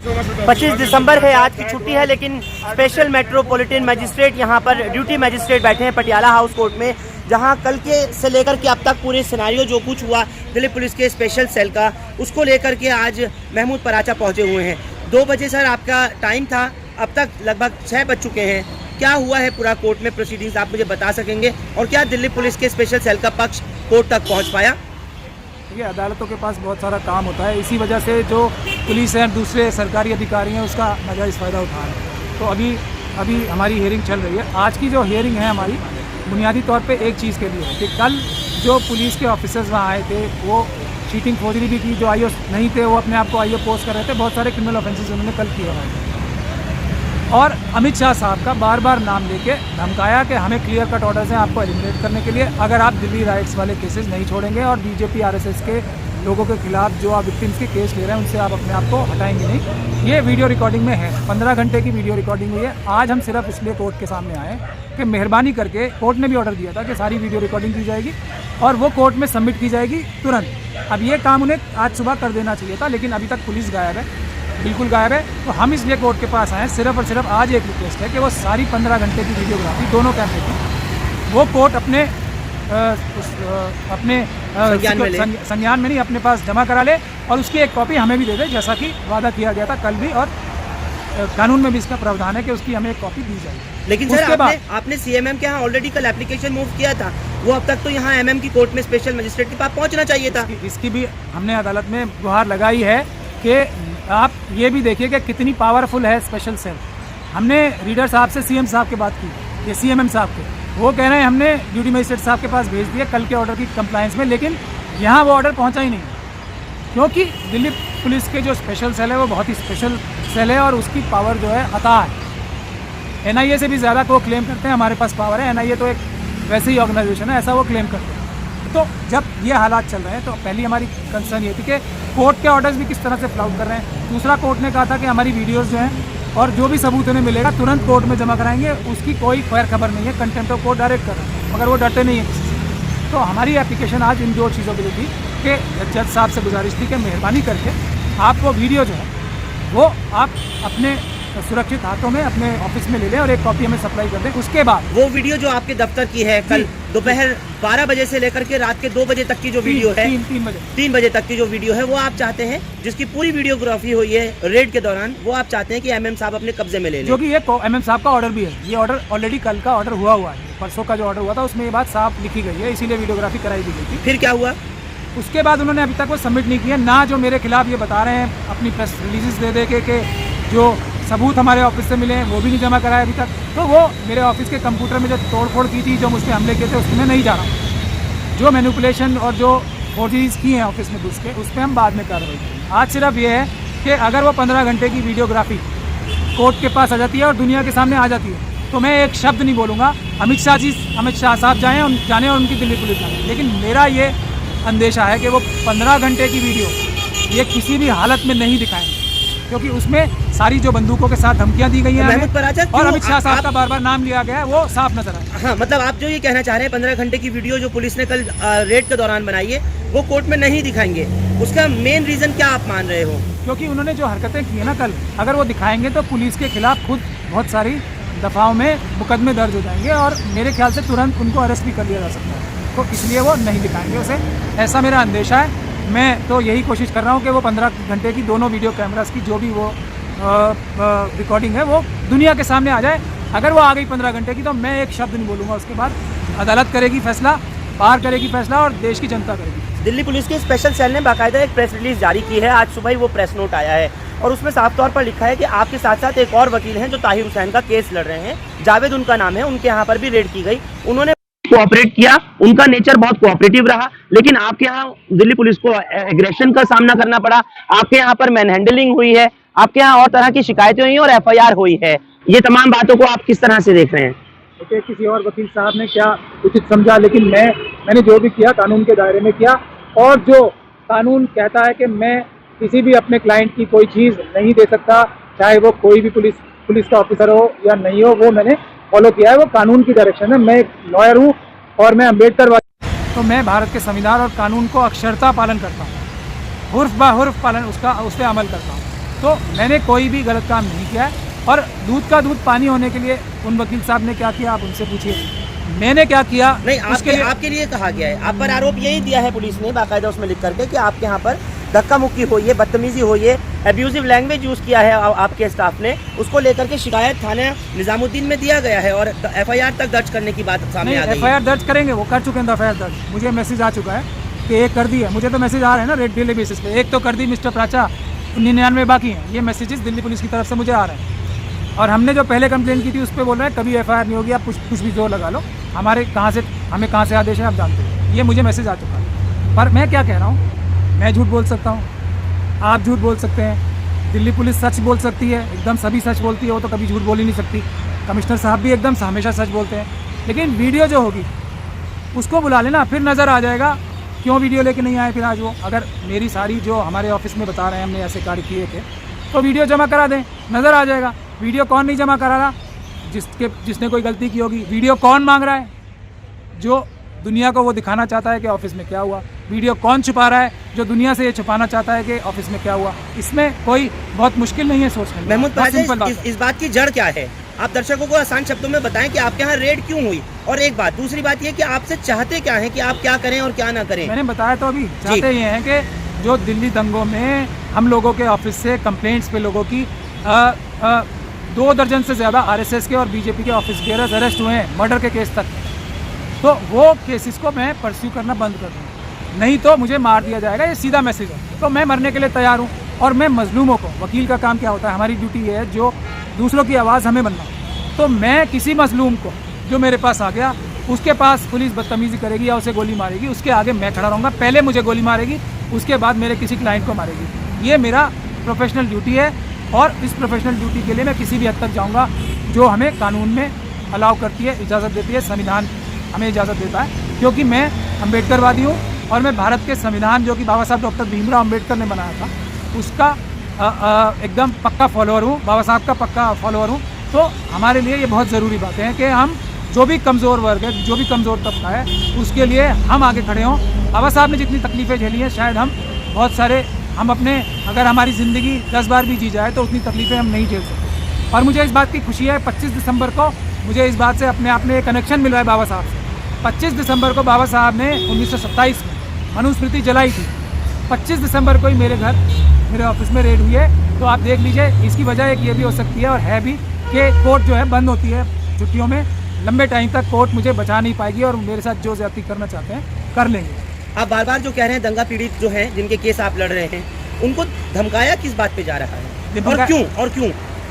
25 दिसंबर है, आज की छुट्टी है, लेकिन स्पेशल मेट्रोपॉलिटन मजिस्ट्रेट यहाँ पर ड्यूटी मजिस्ट्रेट बैठे हैं पटियाला हाउस कोर्ट में, जहाँ कल के से लेकर के अब तक पूरे सिनारियो जो कुछ हुआ दिल्ली पुलिस के स्पेशल सेल का, उसको लेकर के आज महमूद पराचा पहुँचे हुए हैं। 2 बजे सर आपका टाइम था, अब तक लगभग 6 बज चुके हैं। क्या हुआ है पूरा कोर्ट में प्रोसीडिंग्स आप मुझे बता सकेंगे, और क्या दिल्ली पुलिस के स्पेशल सेल का पक्ष कोर्ट तक पहुँच पाया? ये अदालतों के पास बहुत सारा काम होता है, इसी वजह से जो पुलिस है दूसरे सरकारी अधिकारी हैं उसका नाजायज़ फ़ायदा उठा रहे हैं। तो अभी हमारी हियरिंग चल रही है। आज की जो हियरिंग है हमारी बुनियादी तौर पे एक चीज़ के लिए है कि कल जो पुलिस के ऑफिसर्स वहाँ आए थे वो चीटिंग फोर्जरी भी की, जो आईओ नहीं थे वो अपने आप को आईओ पोस्ट कर रहे थे, बहुत सारे क्रिमिनल ऑफेंसेस उन्होंने कल किए हुए थे। और अमित शाह साहब का बार बार नाम लेके धमकाया कि हमें क्लियर कट ऑर्डर्स हैं आपको एलिमिनेट करने के लिए, अगर आप दिल्ली राइट्स वाले केसेस नहीं छोड़ेंगे और बीजेपी आरएसएस के लोगों के खिलाफ जो आप विक्टिम्स के केस ले रहे हैं उनसे आप अपने आप को हटाएंगे नहीं। ये वीडियो रिकॉर्डिंग में है, 15 घंटे की वीडियो रिकॉर्डिंग हुई है। आज हम सिर्फ इसलिए कोर्ट के सामने आए कि मेहरबानी करके, कोर्ट ने भी ऑर्डर दिया था कि सारी वीडियो रिकॉर्डिंग की जाएगी और वो कोर्ट में सबमिट की जाएगी तुरंत। अब ये काम उन्हें आज सुबह कर देना चाहिए था, लेकिन अभी तक पुलिस गायब है, बिल्कुल गायब है। तो हम इसलिए कोर्ट के पास आए सिर्फ और सिर्फ आज एक रिक्वेस्ट है कि वो सारी 15 घंटे की वीडियोग्राफी दोनों कैमरे की वो कोर्ट अपने संज्ञान में नहीं, अपने पास जमा करा ले और उसकी एक कॉपी हमें भी दे दे, जैसा कि वादा किया गया था कल भी, और कानून में भी इसका प्रावधान है कि उसकी हमें एक कॉपी दी जाएगी। लेकिन सर आपने सीएमएम के यहाँ ऑलरेडी कल एप्लीकेशन मूव किया था, वो अब तक तो यहाँ एमएम की कोर्ट में स्पेशल मजिस्ट्रेट के पास पहुँचना चाहिए था। इसकी भी हमने अदालत में गुहार लगाई है कि आप ये भी देखिए कि कितनी पावरफुल है स्पेशल सेल। हमने रीडर साहब से सीएम साहब की बात की, ये सीएमएम साहब के, वो कह रहे हैं हमने ड्यूटी मजिस्ट्रेट साहब के पास भेज दिया कल के ऑर्डर की कंप्लायंस में, लेकिन यहाँ वो ऑर्डर पहुँचा ही नहीं, क्योंकि दिल्ली पुलिस के जो स्पेशल सेल है वो बहुत ही स्पेशल सेल है और उसकी पावर जो है अता है। एनआईए से भी ज़्यादा को क्लेम करते हैं हमारे पास पावर है, एनआईए तो एक वैसे ही ऑर्गेनाइजेशन है, ऐसा वो क्लेम करते हैं। तो जब ये हालात चल रहे हैं तो पहली हमारी कंसर्न ये थी कि कोर्ट के ऑर्डर्स भी किस तरह से फ्लाउट कर रहे हैं। दूसरा, कोर्ट ने कहा था कि हमारी वीडियोस जो हैं और जो भी सबूत उन्हें मिलेगा तुरंत कोर्ट में जमा कराएंगे, उसकी कोई खैर खबर नहीं है, कंटेम्प्ट ऑफ कोर्ट डायरेक्ट कर रहे हैं, मगर वो डरते नहीं है किसी से। तो हमारी एप्लीकेशन आज इन 2 चीज़ों के लिए थी कि जज साहब से गुजारिश थी कि मेहरबानी करके आप वो वीडियो जो है वो आप अपने सुरक्षित हाथों में अपने ऑफिस में ले लें और एक कॉपी हमें सप्लाई कर दें। उसके बाद वो वीडियो जो आपके दफ्तर की है कल दोपहर 12 बजे से लेकर के रात के 2 बजे तक की जो वीडियो है, 3 बजे तक की जो वीडियो है, वो आप चाहते हैं, जिसकी पूरी वीडियोग्राफी हुई है रेड के दौरान, वो आप चाहते हैं कि एमएम साहब अपने कब्जे में ले लें। जो कि ये एमएम साहब का ऑर्डर भी है, ये ऑर्डर ऑलरेडी कल का ऑर्डर हुआ है, परसों का जो ऑर्डर हुआ था उसमें ये बात साफ लिखी गई है, इसीलिए वीडियोग्राफी कराई दी गई थी। फिर क्या हुआ? उसके बाद उन्होंने अभी तक वो सबमिट नहीं किया, ना जो मेरे खिलाफ ये बता रहे हैं अपनी प्रेस रिलीजेस दे दे के जो सबूत हमारे ऑफिस से मिले हैं वो भी नहीं जमा कराया अभी तक। तो वो मेरे ऑफिस के कंप्यूटर में जो तोड़फोड़ की थी, जो मुझ पर हमले किए थे, उसमें मैं नहीं जा रहा हूँ। जो मैनिपुलेशन और जो फोर्जरीज की हैं ऑफिस में घुस के, उस पर हम बाद में कार्रवाई करेंगे। आज सिर्फ ये है कि अगर वो 15 घंटे की वीडियोग्राफी कोर्ट के पास आ जाती है और दुनिया के सामने आ जाती है तो मैं एक शब्द नहीं बोलूँगा, अमित शाह साहब जाएँ और उनकी दिल्ली पुलिस जाए। लेकिन मेरा ये अंदेशा है कि वो 15 घंटे की वीडियो ये किसी भी हालत में नहीं दिखाएंगे, क्योंकि उसमें सारी जो बंदूकों के साथ धमकियां दी गई हैं और अमित शाह साहब का बार बार नाम लिया गया है, वो साफ नजर आए। हाँ, मतलब आप जो ये कहना चाह रहे हैं 15 घंटे की वीडियो जो पुलिस ने कल रेड के दौरान बनाई है वो कोर्ट में नहीं दिखाएंगे, उसका मेन रीजन क्या आप मान रहे हो? क्योंकि उन्होंने जो हरकतें की है ना कल, अगर वो दिखाएंगे तो पुलिस के खिलाफ खुद बहुत सारी दफाओं में मुकदमे दर्ज हो जाएंगे और मेरे ख्याल से तुरंत उनको अरेस्ट भी कर लिया जा सकता है, तो इसलिए वो नहीं दिखाएंगे उसे, ऐसा मेरा अंदेशा है। मैं तो यही कोशिश कर रहा हूँ कि वो 15 घंटे की दोनों वीडियो कैमरास की जो भी वो रिकॉर्डिंग है वो दुनिया के सामने आ जाए। अगर वो आ गई 15 घंटे की तो मैं एक शब्द नहीं बोलूँगा, उसके बाद अदालत करेगी फैसला, बाहर करेगी फैसला और देश की जनता करेगी। दिल्ली पुलिस के स्पेशल सेल ने बाकायदा एक प्रेस रिलीज जारी की है, आज सुबह ही वो प्रेस नोट आया है और उसमें साफ तौर पर लिखा है कि आपके साथ साथ एक और वकील हैं जो ताहिर हुसैन का केस लड़ रहे हैं, जावेद उनका नाम है, उनके यहाँ पर भी रेड की गई, उन्होंने कोऑपरेट किया, उनका नेचर बहुत कोऑपरेटिव रहा, लेकिन आपके यहाँ दिल्ली पुलिस को एग्रेशन का सामना करना पड़ा, आपके यहाँ पर मैनहैंडलिंग हुई है, आपके यहाँ और तरह की शिकायतें हुई और एफआईआर हुई है। ये तमाम बातों को आप किस तरह से देख रहे हैं? देखिए, किसी और वकील साहब ने क्या उचित समझा, लेकिन मैंने जो भी किया कानून के दायरे में किया, और जो कानून कहता है कि मैं किसी भी अपने क्लाइंट की कोई चीज़ नहीं दे सकता, चाहे वो कोई भी पुलिस का ऑफिसर हो या नहीं हो, वो मैंने फॉलो किया है, वो कानून की डायरेक्शन है। मैं एक लॉयर हूँ और मैं अम्बेडकर, तो मैं भारत के संविधान और कानून को अक्षरता पालन करता हूँ, हुर्फ बा हुर्फ पालन उस पर अमल करता हूँ। तो मैंने कोई भी गलत काम नहीं किया है। और दूध का दूध पानी होने के लिए उन वकील साहब ने क्या किया, आप उनसे पूछिए। मैंने क्या किया नहीं, उसके आपके लिए कहा गया है, आप पर आरोप यही दिया है पुलिस ने बाकायदा उसमें लिख करके कि आपके यहाँ पर धक्का मुक्की हुई है, बदतमीजी हुई है, एब्यूजिव लैंग्वेज यूज़ किया है आपके स्टाफ ने। उसको लेकर के शिकायत थाने निजामुद्दीन में दिया गया है और FIR तक दर्ज करने की बात सामने आ गई है। FIR दर्ज करेंगे, वो कर चुके हैं FIR दर्ज। मुझे मैसेज आ चुका है कि एक कर दी है, मुझे तो मैसेज आ रहे हैं ना डेली बेसिस पे। एक तो कर दी मिस्टर प्राचा, 99 बाकी हैं। ये मैसेजेस दिल्ली पुलिस की तरफ से मुझे आ रहे हैं। और हमने जो पहले कंप्लेंट की थी उस पर बोल रहे हैं कभी FIR नहीं होगी, आप कुछ भी जोर लगा लो, हमें कहाँ से आदेश है आप जानते हो। ये मुझे मैसेज आ चुका है। पर मैं क्या कह रहा हूँ, मैं झूठ बोल सकता हूँ, आप झूठ बोल सकते हैं, दिल्ली पुलिस सच बोल सकती है, एकदम सभी सच बोलती है, वो तो कभी झूठ बोल ही नहीं सकती। कमिश्नर साहब भी एकदम हमेशा सच बोलते हैं। लेकिन वीडियो जो होगी उसको बुला लेना, फिर नज़र आ जाएगा क्यों वीडियो लेके नहीं आए। फिर आज वो अगर मेरी सारी जो हमारे ऑफिस में बता रहे हैं हमने ऐसे कार्य किए थे, तो वीडियो जमा करा दें, नज़र आ जाएगा। वीडियो कौन नहीं जमा करा रहा, जिसने कोई गलती की होगी। वीडियो कौन मांग रहा है, जो दुनिया को वो दिखाना चाहता है कि ऑफिस में क्या हुआ। वीडियो कौन छुपा रहा है, जो दुनिया से ये छुपाना चाहता है कि ऑफिस में क्या हुआ। इसमें कोई बहुत मुश्किल नहीं है सोचने में। महमूद पाशा, इस बात की जड़ क्या है, आप दर्शकों को आसान शब्दों में बताएं कि आपके यहाँ रेड क्यों हुई। और एक बात, दूसरी बात ये कि आपसे चाहते क्या है कि आप क्या करें और क्या ना करें। मैंने बताया तो अभी, चाहते ये हैं कि जो दिल्ली दंगों में हम लोगों के ऑफिस से कंप्लेंट्स पे लोगों की 2 दर्जन से ज़्यादा RSS के और BJP के ऑफिस बेयरर्स अरेस्ट हुए हैं, मर्डर के केस तक। तो वो केसेस को मैं परस्यू करना बंद कर दूँ, नहीं तो मुझे मार दिया जाएगा। ये सीधा मैसेज है। तो मैं मरने के लिए तैयार हूँ। और मैं मजलूमों को, वकील का काम क्या होता है, हमारी ड्यूटी है जो दूसरों की आवाज़ हमें बनना। तो मैं किसी मजलूम को जो मेरे पास आ गया, उसके पास पुलिस बदतमीजी करेगी या उसे गोली मारेगी, उसके आगे मैं खड़ा रहूँगा। पहले मुझे गोली मारेगी, उसके बाद मेरे किसी क्लाइंट को मारेगी। ये मेरा प्रोफेशनल ड्यूटी है। और इस प्रोफेशनल ड्यूटी के लिए मैं किसी भी हद तक जाऊँगा जो हमें कानून में अलाउ करती है, इजाज़त देती है, संविधान हमें इजाज़त देता है। क्योंकि मैं अम्बेडकरवादी हूँ और मैं भारत के संविधान जो कि बाबा साहब डॉक्टर भीमराव अम्बेडकर ने बनाया था उसका एकदम पक्का फॉलोअर हूँ, बाबा साहब का पक्का फॉलोअर हूँ। तो हमारे लिए ये बहुत ज़रूरी बातें हैं कि हम जो भी कमज़ोर वर्ग है, जो भी कमज़ोर तबका है, उसके लिए हम आगे खड़े हों। बाबा साहब ने जितनी तकलीफ़ें झेली हैं, शायद हम अपने अगर हमारी ज़िंदगी 10 बार भी जी जाए तो उतनी तकलीफ़ें हम नहीं झेल सकते। और मुझे इस बात की खुशी है, 25 दिसंबर को मुझे इस बात से अपने आप में एक कनेक्शन मिल रहा है बाबा साहब से। 25 दिसंबर को बाबा साहब ने 1927 में मनुस्मृति जलाई थी। 25 दिसंबर को ही मेरे घर, मेरे ऑफिस में रेड हुई है। तो आप देख लीजिए, इसकी वजह एक ये भी हो सकती है और है भी कि कोर्ट जो है बंद होती है छुट्टियों में। लंबे टाइम तक कोर्ट मुझे बचा नहीं पाएगी और मेरे साथ जो ज्यादती करना चाहते हैं कर लेंगे। आप बार बार जो कह रहे हैं दंगा पीड़ित जो हैं जिनके केस आप लड़ रहे हैं, उनको धमकाया किस बात पे जा रहा है और क्यों?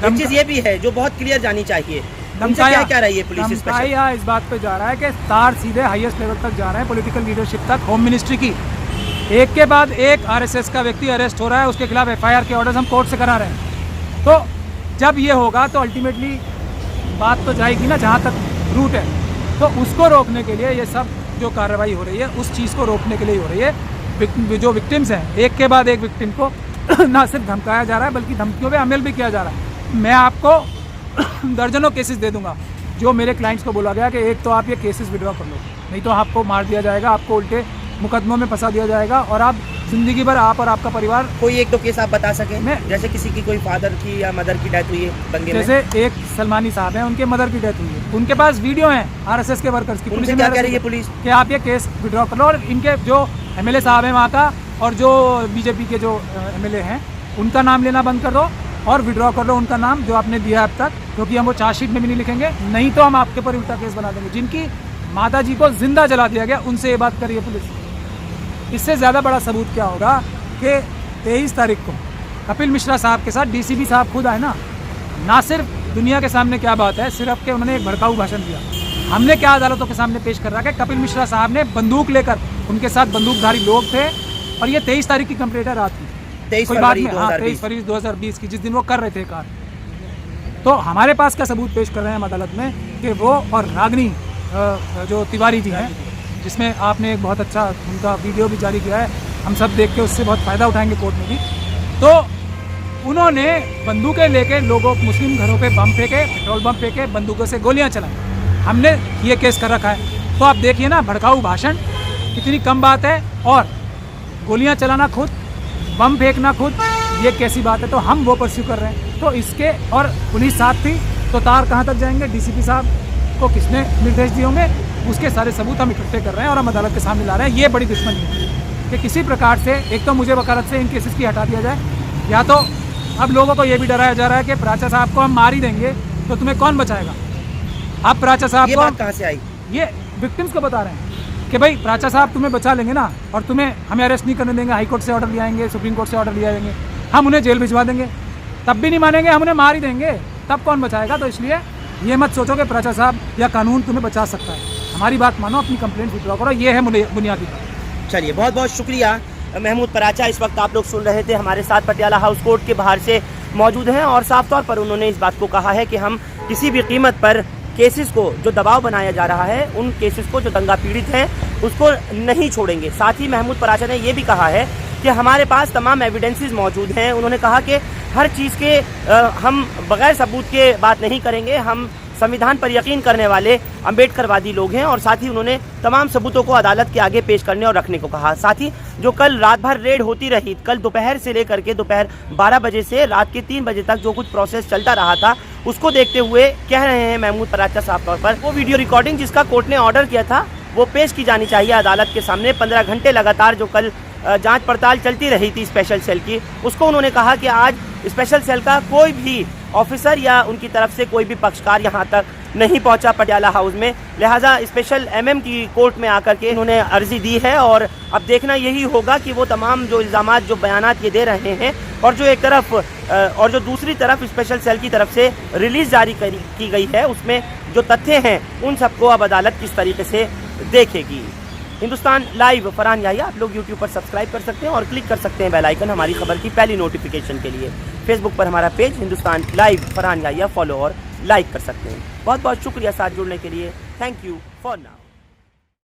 एक चीज ये भी है जो बहुत क्लियर जानी चाहिए, धमकाया क्या रही है पुलिस स्पेशल इस बात पे जा रहा है कि तार सीधे हाईएस्ट लेवल तक जा रहे हैं, पॉलिटिकल लीडरशिप तक, होम मिनिस्ट्री की। एक के बाद एक RSS का व्यक्ति अरेस्ट हो रहा है, उसके खिलाफ FIR के ऑर्डर्स हम कोर्ट से करा रहे हैं। तो जब ये होगा तो अल्टीमेटली बात तो जाएगी ना जहाँ तक रूट है। तो उसको रोकने के लिए ये सब जो कार्रवाई हो रही है, उस चीज़ को रोकने के लिए हो रही है। जो विक्टिम्स हैं, एक के बाद एक विक्टिम को ना सिर्फ धमकाया जा रहा है बल्कि धमकियों पे अमल भी किया जा रहा है। मैं आपको दर्जनों केसेस दे दूंगा जो मेरे क्लाइंट्स को बोला गया कि एक तो आप ये केसेस विड्रॉ कर लो, नहीं तो आपको मार दिया जाएगा, आपको उल्टे मुकदमों में फंसा दिया जाएगा और आप जिंदगी भर, आप और आपका परिवार। कोई एक दो केस आप बता सकें? मैं जैसे किसी की कोई फादर की या मदर की डेथ हुई है दंगे में, जैसे एक सलमानी साहब हैं, उनके मदर की डेथ हुई है, उनके पास वीडियो हैं RSS के वर्कर्स की। पुलिस क्या कह रही है पुलिस कि आप ये केस विड्रॉ कर लो। और इनके जो MLA साहब हैं वहाँ का और जो BJP के जो MLA हैं उनका नाम लेना बंद कर दो और विड्रॉ कर लो उनका नाम जो आपने दिया अब तक, क्योंकि हम वो चार्जशीट में भी नहीं लिखेंगे, नहीं तो हम आपके ऊपर उल्टा केस बना देंगे। जिनकी माता जी को जिंदा जला दिया गया, उनसे ये बात करिए पुलिस। इससे ज़्यादा बड़ा सबूत क्या होगा कि 23 तारीख को कपिल मिश्रा साहब के साथ DCP साहब खुद आए ना सिर्फ दुनिया के सामने क्या बात है, सिर्फ कि उन्होंने एक भड़काऊ भाषण दिया। हमने क्या अदालतों के सामने पेश कर रहा है कि कपिल मिश्रा साहब ने बंदूक लेकर, उनके साथ बंदूकधारी लोग थे और ये 23 तारीख की कंप्लेंट है रात की, 23 फरवरी 2020 की, जिस दिन वो कर रहे थे कार्य। तो हमारे पास क्या सबूत पेश कर रहे हैं हम अदालत में कि वो और रागनी जो तिवारी जी हैं, जिसमें आपने एक बहुत अच्छा उनका वीडियो भी जारी किया है, हम सब देख के उससे बहुत फ़ायदा उठाएंगे कोर्ट में भी। तो उन्होंने बंदूकें लेके लोगों, मुस्लिम घरों पे बम फेंके, पेट्रोल बम फेंके, बंदूकों से गोलियां चलाई। हमने ये केस कर रखा है। तो आप देखिए ना, भड़काऊ भाषण कितनी कम बात है और गोलियां चलाना खुद, बम फेंकना खुद, ये कैसी बात है, तो हम वो परस्यू कर रहे हैं। तो इसके और पुलिस साथ थी तो तार कहाँ तक जाएंगे, डीसीपी साहब को किसने निर्देश दिए होंगे, उसके सारे सबूत हम इकट्ठे कर रहे हैं और हम अदालत के सामने ला रहे हैं। ये बड़ी दुश्मनी है कि किसी प्रकार से एक तो मुझे वकालत से इन केसेस की हटा दिया जाए, या तो अब लोगों को ये भी डराया जा रहा है कि प्राचा साहब को हम मार ही देंगे तो तुम्हें कौन बचाएगा। अब प्राचा साहब ये को बात कहाँ से आई? ये विक्टिम्स को बता रहे हैं कि भाई प्राचा साहब तुम्हें बचा लेंगे ना, और तुम्हें हमें अरेस्ट नहीं करने देंगे, हाई कोर्ट से ऑर्डर ले आएंगे, सुप्रीम कोर्ट से ऑर्डर ले आएंगे, हम उन्हें जेल भिजवा देंगे, तब भी नहीं मानेंगे, हम उन्हें मार ही देंगे, तब कौन बचाएगा। तो इसलिए ये मत सोचो कि प्राचा साहब या कानून तुम्हें बचा सकता है। हमारी बात मानो, अपनी कंप्लेंट विड्रॉ करो, ये है बुनियादी बात। चलिए, बहुत बहुत शुक्रिया महमूद पराचा। इस वक्त आप लोग सुन रहे थे, हमारे साथ पटियाला हाउस कोर्ट के बाहर से मौजूद हैं और साफ तौर पर उन्होंने इस बात को कहा है कि हम किसी भी कीमत पर केसेस को जो दबाव बनाया जा रहा है, उन केसेस को जो दंगा पीड़ित हैं उसको नहीं छोड़ेंगे। साथ ही महमूद पराचा ने ये भी कहा है कि हमारे पास तमाम एविडेंसेस मौजूद हैं। उन्होंने कहा कि हर चीज़ के हम बगैर सबूत के बात नहीं करेंगे, हम संविधान पर यकीन करने वाले अम्बेडकरवादी लोग हैं। और साथ ही उन्होंने तमाम सबूतों को अदालत के आगे पेश करने और रखने को कहा। साथ ही जो कल रात भर रेड होती रही, कल दोपहर से लेकर के दोपहर 12 बजे से रात के 3 बजे तक जो कुछ प्रोसेस चलता रहा था, उसको देखते हुए कह रहे हैं महमूद पराचा साफ तौर पर वो वीडियो रिकॉर्डिंग जिसका कोर्ट ने ऑर्डर किया था वो पेश की जानी चाहिए अदालत के सामने। 15 घंटे लगातार जो कल जांच पड़ताल चलती रही थी स्पेशल सेल की, उसको उन्होंने कहा कि आज स्पेशल सेल का कोई भी ऑफिसर या उनकी तरफ से कोई भी पक्षकार यहाँ तक नहीं पहुँचा पटियाला हाउस में। लिहाजा स्पेशल एमएम की कोर्ट में आकर के इन्होंने अर्जी दी है और अब देखना यही होगा कि वो तमाम जो इल्ज़ामात जो बयानात ये दे रहे हैं और जो एक तरफ और जो दूसरी तरफ स्पेशल सेल की तरफ से रिलीज़ जारी की गई है, उसमें जो तथ्य हैं उन सबको अब अदालत किस तरीके से देखेगी। हिंदुस्तान लाइव फरहान याहिया आप लोग यूट्यूब पर सब्सक्राइब कर सकते हैं और क्लिक कर सकते हैं बेल आइकन हमारी खबर की पहली नोटिफिकेशन के लिए। फेसबुक पर हमारा page Hindustan Live Farhan Yahya follow और लाइक कर सकते हैं। बहुत बहुत शुक्रिया साथ जुड़ने के लिए। Thank you for now.